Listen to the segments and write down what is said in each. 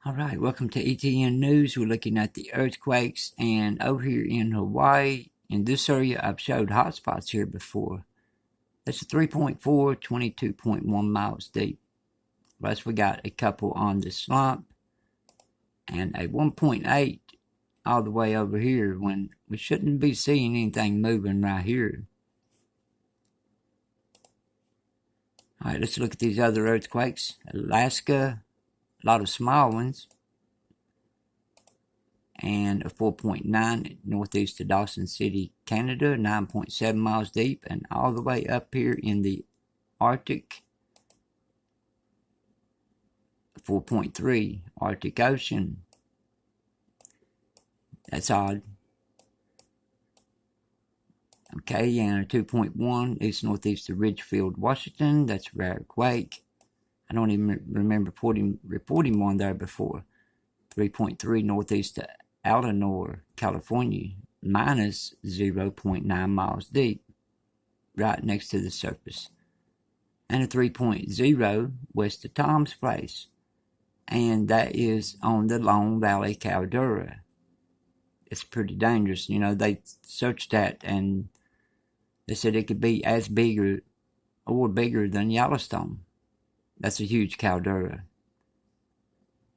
Alright, welcome to ETN News. We're looking at the earthquakes, and over here in Hawaii, in this area, I've showed hotspots here before. That's a 3.4, 22.1 miles deep. Plus we got a couple on the slump, and a 1.8 all the way over here when we shouldn't be seeing anything moving right here. Alright, let's look at these other earthquakes. Alaska, a lot of small ones, and a 4.9 northeast of Dawson City, Canada, 9.7 miles deep, and all the way up here in the Arctic, 4.3 Arctic Ocean. That's odd. Okay, and a 2.1 east northeast of Ridgefield, Washington. That's a rare quake. I don't even remember reporting one there before. 3.3 northeast of Altanor, California, minus 0.9 miles deep, right next to the surface. And a 3.0 west of Tom's Place, and that is on the Long Valley Caldera. It's pretty dangerous. You know, they searched that and they said it could be as big or bigger than Yellowstone. That's a huge caldera.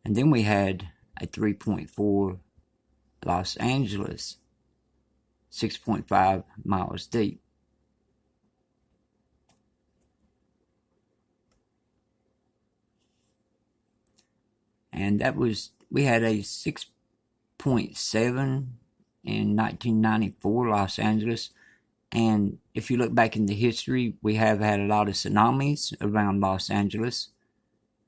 And then we had a 3.4 Los Angeles, 6.5 miles deep. And that was, we had a 6.7 in 1994, Los Angeles. And if you look back in the history, we have had a lot of tsunamis around Los Angeles.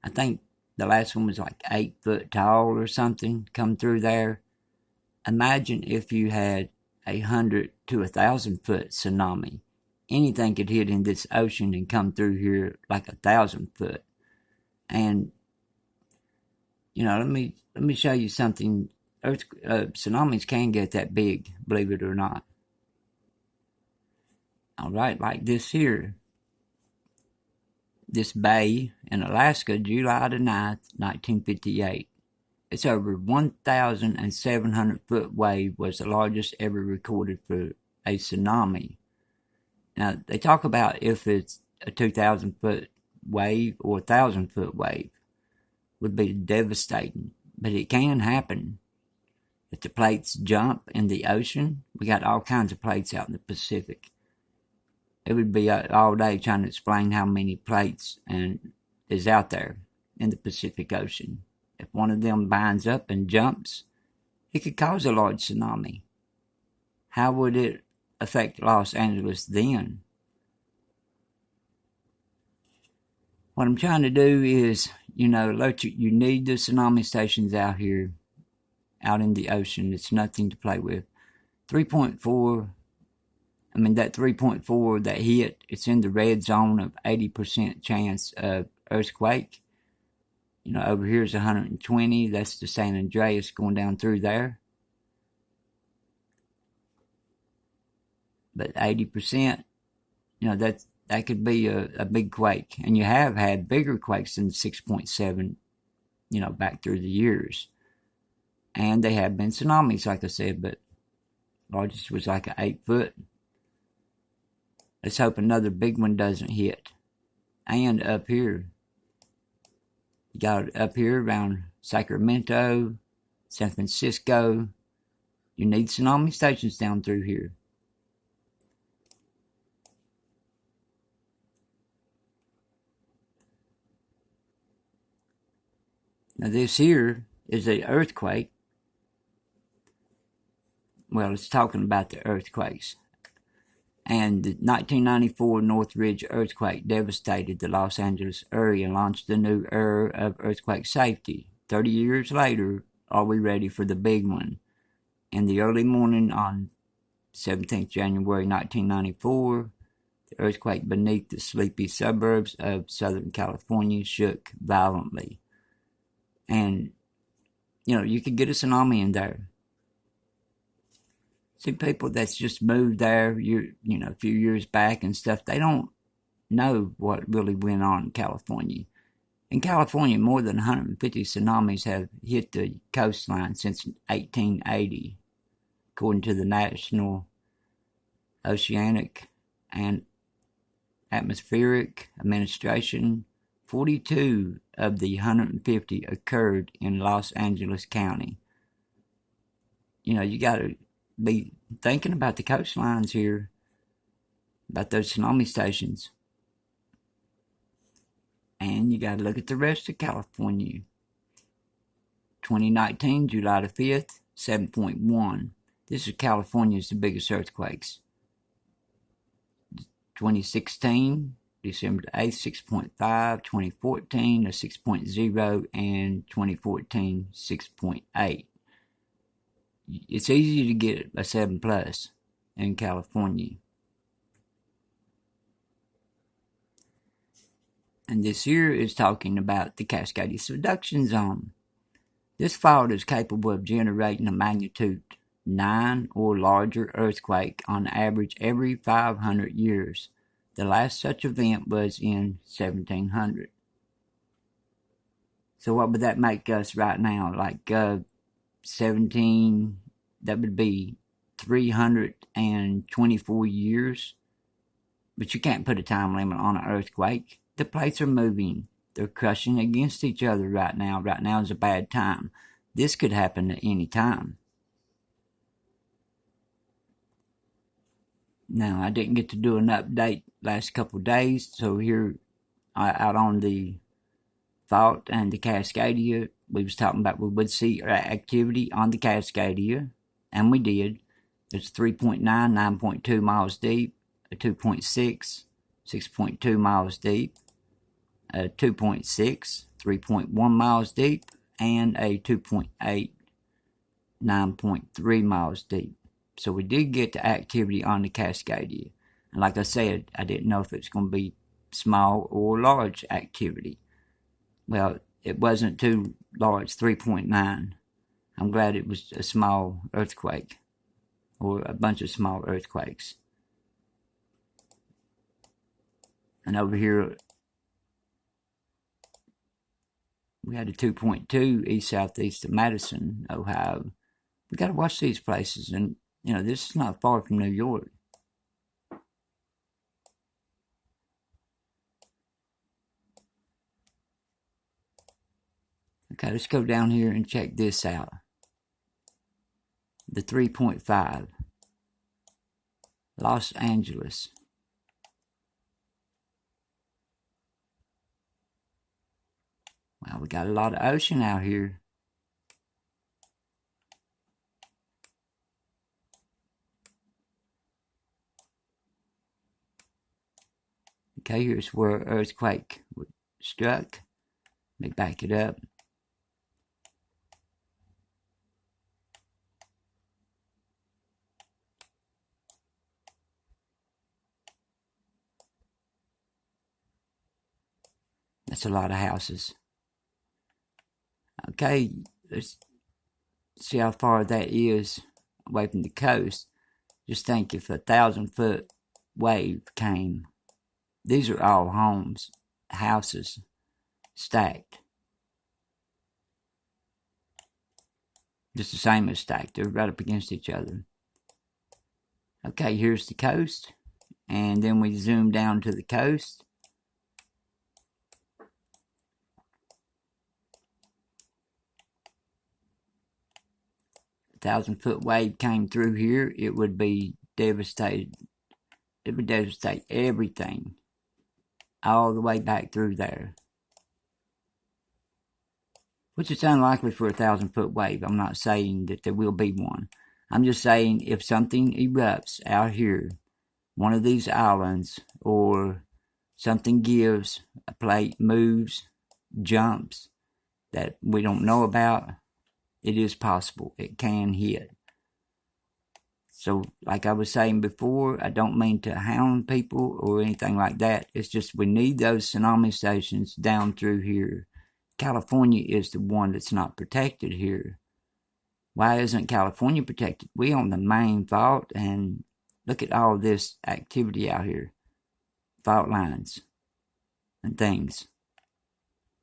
I think the last one was like 8 foot tall or something, come through there. Imagine if you had 100 to 1,000 foot tsunami. Anything could hit in this ocean and come through here like 1,000 foot. And you know, let me show you something. Tsunamis can get that big, believe it or not. Alright, like this here. This bay in Alaska, July the 9th, 1958. It's over 1,700 foot wave, was the largest ever recorded for a tsunami. Now, they talk about if it's a 2,000 foot wave or a 1,000 foot wave, would be devastating. But it can happen. If the plates jump in the ocean, we got all kinds of plates out in the Pacific. It would be all day trying to explain how many plates is out there in the Pacific Ocean. If one of them binds up and jumps, it could cause a large tsunami. How would it affect Los Angeles then? What I'm trying to do is, you know, you need the tsunami stations out here, out in the ocean. It's nothing to play with. 3.4, I mean, that 3.4 that hit, it's in the red zone of 80% chance of earthquake. You know, over here is 120. That's the San Andreas going down through there. But 80%, you know, that could be a big quake. And you have had bigger quakes than 6.7, you know, back through the years. And they have been tsunamis, like I said, but largest was like an 8 foot. Let's hope another big one doesn't hit. And up here, you got it up here around Sacramento, San Francisco. You need tsunami stations down through here. Now this here is an earthquake. Well, it's talking about the earthquakes. And the 1994 Northridge earthquake devastated the Los Angeles area and launched the new era of earthquake safety. 30 years later, are we ready for the big one? In the early morning on 17th January 1994, the earthquake beneath the sleepy suburbs of Southern California shook violently. And, you know, you could get a tsunami in there. See, people that's just moved there, you know, a few years back and stuff, they don't know what really went on in California. In California, more than 150 tsunamis have hit the coastline since 1880, according to the National Oceanic and Atmospheric Administration. 42 of the 150 occurred in Los Angeles County. You know, you got to be thinking about the coastlines here, about those tsunami stations. And you got to look at the rest of California. 2019, July the 5th, 7.1. This is California's the biggest earthquakes. 2016, December the 8th, 6.5. 2014, a 6.0. And 2014, 6.8. It's easy to get a 7 plus in California. And this here is talking about the Cascadia subduction zone. This fault is capable of generating a magnitude 9 or larger earthquake on average every 500 years. The last such event was in 1700. So what would that make us right now? Like 17, that would be 324 years. But you can't put a time limit on an earthquake. The plates are moving. They're crushing against each other right now. Right now is a bad time. This could happen at any time. Now, I didn't get to do an update last couple of days, so here out on the fault and the Cascadia, we was talking about we would see activity on the Cascadia, and we did. It's 3.9, 9.2 miles deep, a 2.6, 6.2 miles deep, a 2.6, 3.1 miles deep, and a 2.8, 9.3 miles deep. So we did get the activity on the Cascadia. And like I said, I didn't know if it's going to be small or large activity. Well, it wasn't too large, 3.9. I'm glad it was a small earthquake, or a bunch of small earthquakes. And over here, we had a 2.2 east-southeast of Madison, Ohio. We got to watch these places. And, you know, this is not far from New York. Okay, let's go down here and check this out. The 3.5. Los Angeles. Wow, we got a lot of ocean out here. Okay, here's where earthquake struck. Let me back it up. That's a lot of houses. Okay, let's see how far that is away from the coast. Just think if a 1,000-foot wave came. These are all homes, houses, stacked. Just the same as stacked. They're right up against each other. Okay, here's the coast. And then we zoom down to the coast. A 1,000-foot wave came through here, it would be devastated. It would devastate everything all the way back through there. Which is unlikely for a 1,000-foot wave. I'm not saying that there will be one. I'm just saying if something erupts out here, one of these islands, or something gives, a plate moves, jumps, that we don't know about, it is possible. It can hit. So, like I was saying before, I don't mean to hound people or anything like that. It's just we need those tsunami stations down through here. California is the one that's not protected here. Why isn't California protected? We on the main fault, and look at all this activity out here. Fault lines and things.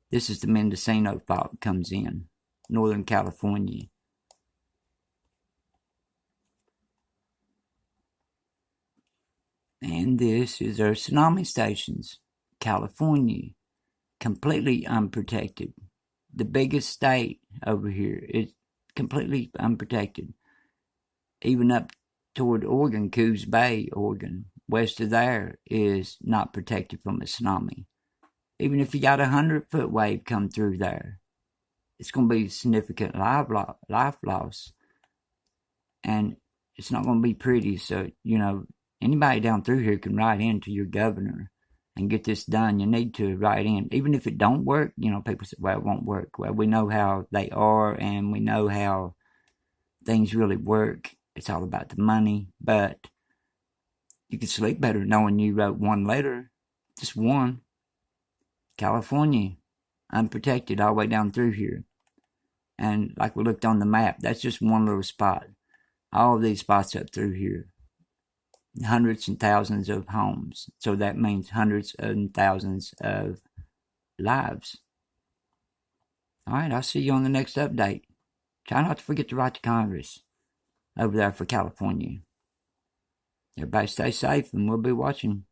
This is the Mendocino fault comes in, Northern California. And this is our tsunami stations, California, completely unprotected. The biggest state over here is completely unprotected. Even up toward Oregon, Coos Bay, Oregon, west of there is not protected from a tsunami. Even if you got 100-foot wave come through there, it's going to be significant life loss, and it's not going to be pretty. So, anybody down through here can write in to your governor and get this done. You need to write in. Even if it don't work, people say, well, it won't work. Well, we know how they are, and we know how things really work. It's all about the money, but you can sleep better knowing you wrote one letter, just one. California, unprotected all the way down through here. And like we looked on the map, that's just one little spot. All of these spots up through here, hundreds and thousands of homes. So that means hundreds and thousands of lives. All right, I'll see you on the next update. Try not to forget to write to Congress over there for California. Everybody stay safe, and we'll be watching.